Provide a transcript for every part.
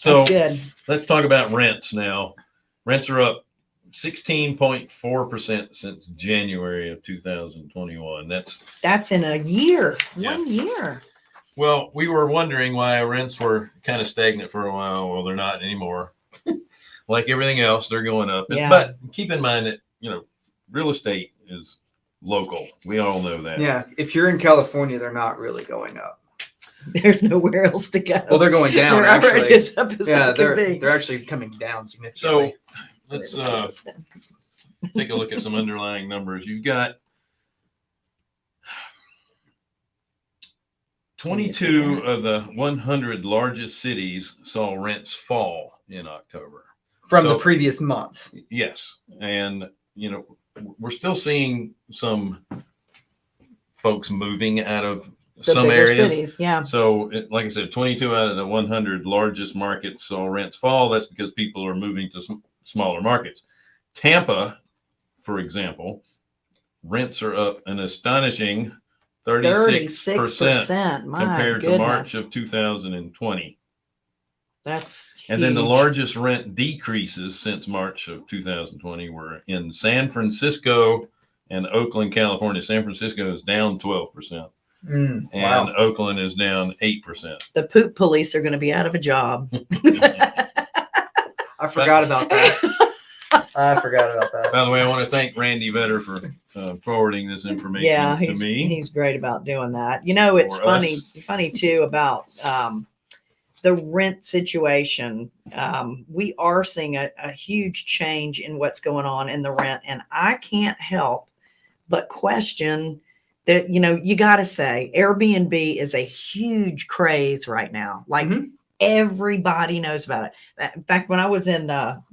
So good. let's talk about rents now. Rents are up 16.4% since January of 2021. That's in a year. Yeah. 1 year. Well, we were wondering why rents were kind of stagnant for a while. Well, they're not anymore. Like everything else, they're going up. Yeah. But keep in mind that, real estate is local. We all know that. Yeah. If you're in California, they're not really going up. There's nowhere else to go. Well, they're going down, They're already actually. as up as Yeah, they can be. they're actually coming down significantly. So let's take a look at some underlying numbers. You've got 22 of the 100 largest cities saw rents fall in October. From the previous month. Yes. And, we're still seeing some folks moving out of The some bigger areas. cities, yeah. So, like I said, 22 out of the 100 largest markets saw rents fall. That's because people are moving to smaller markets. Tampa, for example, rents are up an astonishing 36% My compared goodness. to March of 2020. That's huge. And then the largest rent decreases since March of 2020 were in San Francisco and Oakland, California. San Francisco is down 12%. And Wow. Oakland is down 8%. The poop police are going to be out of a job. I forgot about that. I forgot about that. By the way, I want to thank Randy Vetter for forwarding this information Yeah, to me. he's great about doing that. It's For funny too about the rent situation. We are seeing a huge change in what's going on in the rent, and I can't help but question that. You got to say Airbnb is a huge craze right now. Like everybody knows about it. In fact, when I was in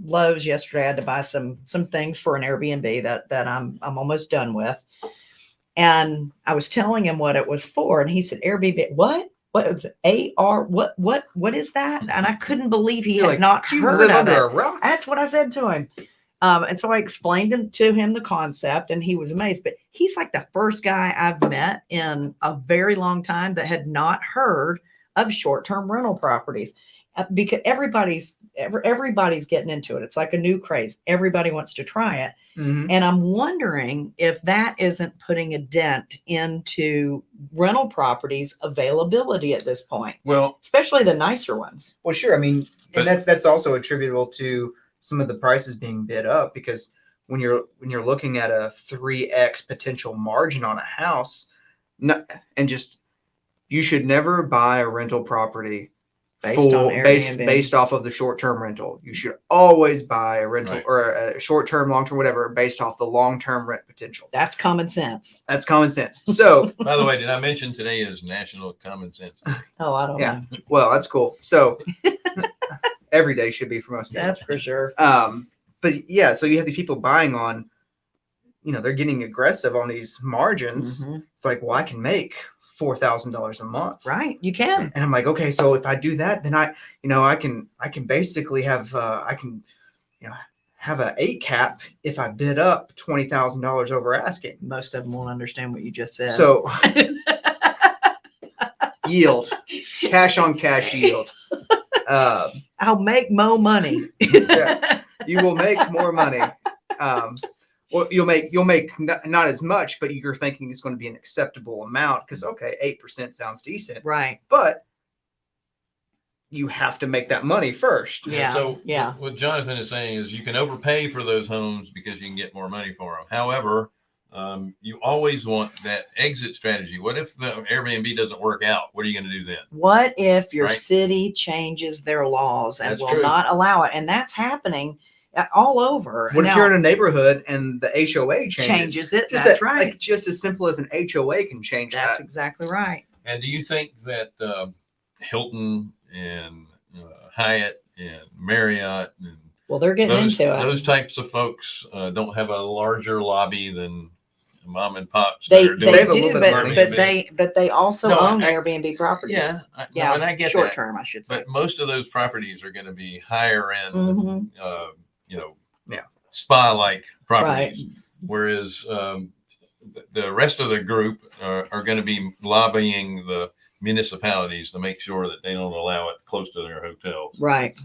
Lowe's yesterday, I had to buy some things for an Airbnb that I'm almost done with. And I was telling him what it was for, and he said, Airbnb, what AR, what is that? And I couldn't believe he had not heard of it. A rock? That's what I said to him. And so I explained to him the concept, and he was amazed. But he's like the first guy I've met in a very long time that had not heard of short-term rental properties, because everybody's getting into it. It's like a new craze. Everybody wants to try it. And I'm wondering if that isn't putting a dent into rental properties availability at this point. Well, especially the nicer ones. Well, sure. I mean, and that's also attributable to some of the prices being bid up, because when you're looking at a 3x potential margin on a house, you should never buy a rental property based off of the short-term rental. You should always buy a rental or a short-term, long-term, whatever, based off the long-term rent potential. That's common sense. That's common sense. So, by the way, did I mention today is National Common Sense Day? Oh, I don't know. Well, that's cool. So every day should be for most people. That's for sure. But yeah, so you have these people buying on, they're getting aggressive on these margins. It's like, well, I can make $4,000 a month. Right. You can. And I'm like, okay, so if I do that, then I can basically have, have an 8 cap if I bid up $20,000 over asking. Most of them won't understand what you just said. So yield, cash on cash yield. I'll make more money. Yeah, you will make more money. Well, you'll make not as much, but you're thinking it's going to be an acceptable amount because, okay, 8% sounds decent. Right. But you have to make that money first. Yeah. So yeah. What Jonathan is saying is you can overpay for those homes because you can get more money for them. However, you always want that exit strategy. What if the Airbnb doesn't work out? What are you going to do then? What if your city changes their laws and will not allow it? And that's happening all over. What if you're in a neighborhood and the HOA changes it? That's right. Like just as simple as an HOA can change that. That's exactly right. And do you think that Hilton and Hyatt and Marriott and they're getting into it. Those types of folks don't have a larger lobby than mom and pops. They do, but they also own Airbnb properties. Yeah, and I get short term, I should say. But most of those properties are going to be higher end, spa-like properties, whereas the rest of the group are going to be lobbying the municipalities to make sure that they don't allow it close to their hotels. Right.